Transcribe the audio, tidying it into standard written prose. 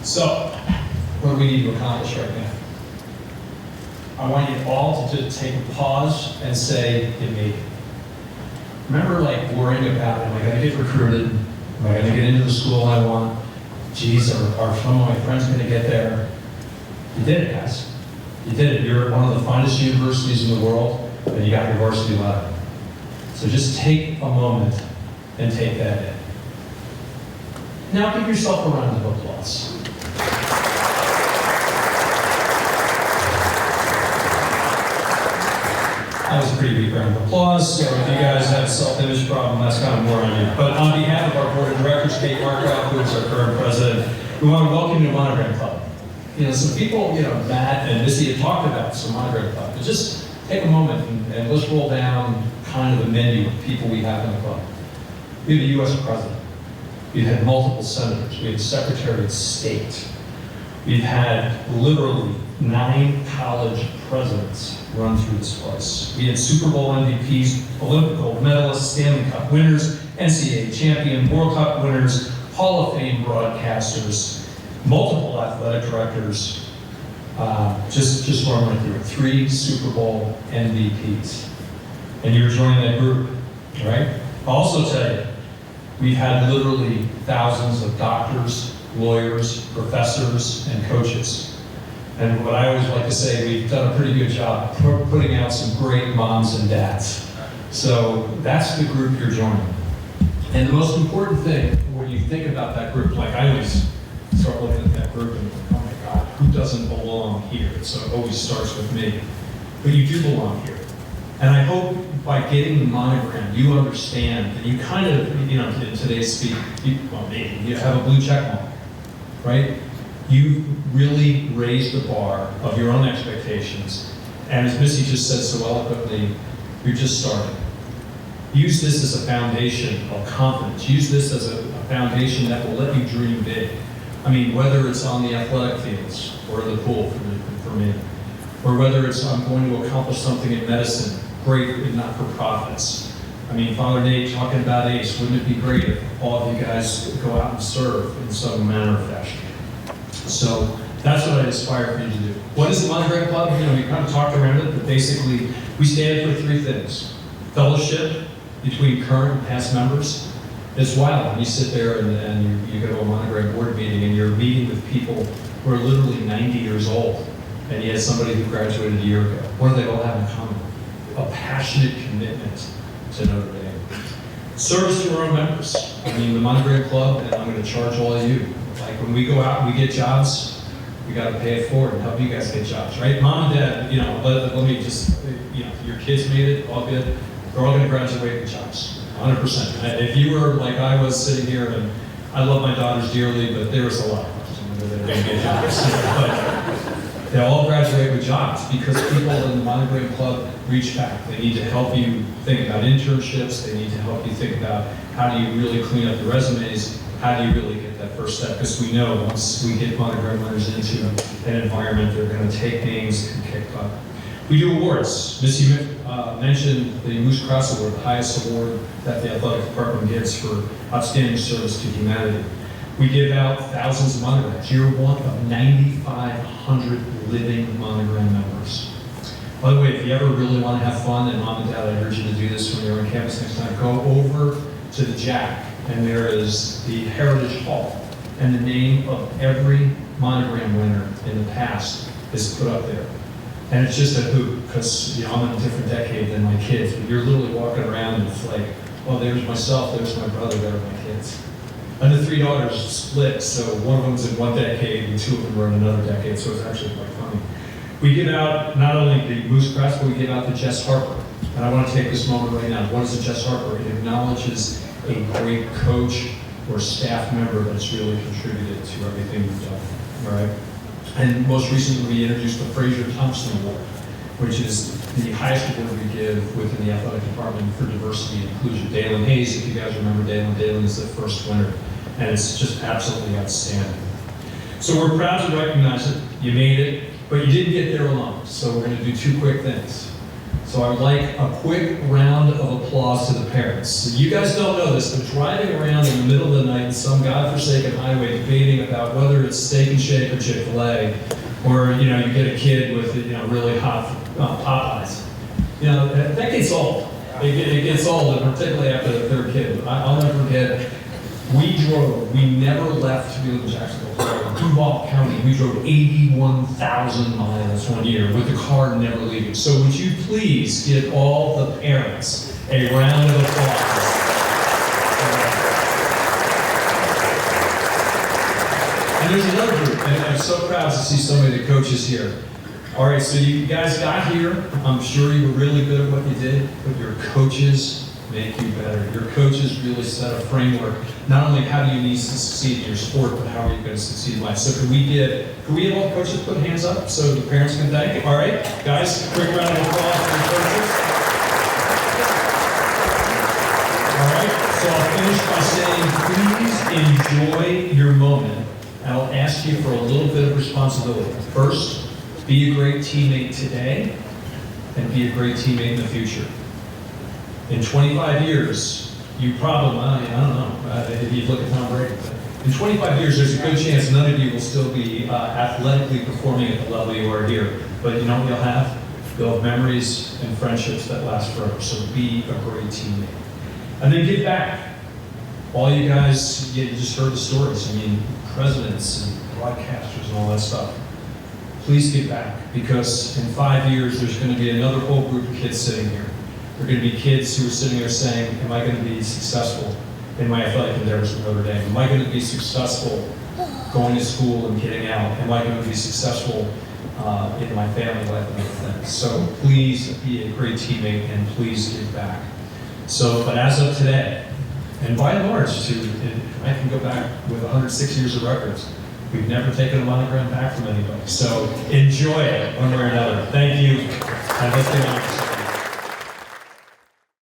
So, what do we need to accomplish right now? I want you all to just take a pause and say, you made it. Remember, like, worrying about, am I going to get recruited? Am I going to get into the school I want? Geez, are some of my friends going to get there? You did it, guys. You did it. You're at one of the finest universities in the world, and you got your varsity ladder. So just take a moment and take that in. Now give yourself a round of applause. That was a pretty big round of applause. So if you guys have a self-image problem, that's kind of more on you. But on behalf of our board of directors, Kate Markoff, who is our current president, we want to welcome you to Monogram Club. You know, some people, Matt and Missy had talked about some Monogram Club, but just take a moment and let's roll down kind of the menu of people we have in the club. We have a U.S. president. We've had multiple senators. We have Secretary of State. We've had literally 9 college presidents run through this place. We had Super Bowl MVPs, Olympic gold medalists, Stanley Cup winners, NCAA champion, World Cup winners, Hall of Fame broadcasters, multiple athletic directors, just run right through it. 3 Super Bowl MVPs. And you're joining that group, right? I'll also tell you, we've had literally thousands of doctors, lawyers, professors, and coaches. And what I always like to say, we've done a pretty good job putting out some great moms and dads. So that's the group you're joining. And the most important thing when you think about that group, like I always start looking at that group and oh my God, who doesn't belong here? So it always starts with me. But you do belong here. And I hope by getting the monogram, you understand that you kind of, in today's speak, you have a blue check mark, right? You really raised the bar of your own expectations. And as Missy just said so eloquently, you're just starting. Use this as a foundation of confidence. Use this as a foundation that will let you dream big. I mean, whether it's on the athletic fields or in the pool for me, or whether it's I'm going to accomplish something in medicine, great in not-for-profits. I mean, Father Nate talking about ACE, wouldn't it be great if all of you guys go out and serve in some manner or fashion? So that's what I aspire for you to do. What is the Monogram Club? We kind of talked around it, but basically we stand for 3 things. Fellowship between current and past members. It's wild when you sit there and you go to a Monogram board meeting and you're meeting with people who are literally 90 years old, and you had somebody who graduated a year ago. What do they all have in common? A passionate commitment to Notre Dame. Service to our own members. I mean, the Monogram Club, and I'm going to charge all of you. Like when we go out and we get jobs, we got to pay it forward and help you guys get jobs, right? Mom and dad, let me just, your kids made it, all good. They're all going to graduate with jobs, 100%. If you were like I was sitting here, and I love my daughters dearly, but there was a lot of questions that they're going to get jobs. But they'll all graduate with jobs because people in the Monogram Club reach back. They need to help you think about internships. They need to help you think about how do you really clean up your resumes. How do you really get that first step? Because we know once we get Monogram winners into an environment, they're going to take names and kick butt. We do awards. Missy mentioned the Moose Cross Award, the highest award that the athletic department gives for outstanding service to humanity. We give out thousands of monograms. You're one of 9,500 living Monogram members. By the way, if you ever really want to have fun, and Mom and Dad, I urge you to do this when you're on campus next time, go over to the Jack, and there is the Heritage Hall, and the name of every Monogram winner in the past is put up there. And it's just a hoot, because I'm in a different decade than my kids, but you're literally walking around and it's like, oh, there's myself, there's my brother, there are my kids. And the 3 daughters split, so one of them's in one decade and 2 of them are in another decade, so it's actually quite funny. We give out not only the Moose Crest, but we give out the Jess Harper. And I want to take this moment right now. What is the Jess Harper? It acknowledges a great coach or staff member that's really contributed to everything we've done, all right? And most recently, we introduced the Fraser Thompson Award, which is the highest award we give within the athletic department for diversity and inclusion. Dalen Hayes, if you guys remember Dalen is the first winner, and it's just absolutely outstanding. So we're proud to recognize it. You made it, but you didn't get there alone. So we're going to do 2 quick things. So I would like a quick round of applause to the parents. So you guys don't know this, but driving around in the middle of the night in some godforsaken highway debating about whether it's Steak and Shake or Chick-fil-A, or you get a kid with really hot Popeyes. That gets old. It gets old, and particularly after the third kid. I'll never forget. We never left to go to Jacksonville, Florida. Duval County, we drove 81,000 miles one year with the car never leaving. So would you please give all the parents a round of applause? And there's another group, and I'm so proud to see so many of the coaches here. All right, so you guys got here. I'm sure you were really good at what you did, but your coaches make you better. Your coaches really set a framework. Not only how do you need to succeed in your sport, but how are you going to succeed in life? So can we have all the coaches put hands up so the parents can thank? All right, guys, quick round of applause for the coaches. All right, so I'll finish by saying, please enjoy your moment. And I'll ask you for a little bit of responsibility. First, be a great teammate today, and be a great teammate in the future. In 25 years, you probably, I don't know, if you look at Tom Brady, but in 25 years, there's a good chance none of you will still be athletically performing at the level you are here. But you know what you'll have? You'll have memories and friendships that last forever. So be a great teammate. And then give back. All you guys, you just heard the stories. I mean, presidents and broadcasters and all that stuff. Please give back, because in 5 years, there's going to be another whole group of kids sitting here. There are going to be kids who are sitting there saying, am I going to be successful in my athletic endeavors at Notre Dame? Am I going to be successful going to school and getting out? Am I going to be successful in my family life and other things? So please be a great teammate and please give back. So, but as of today, and by and large, I can go back with 106 years of records. We've never taken a monogram back from anybody. So enjoy it one way or another. Thank you. And let's get on.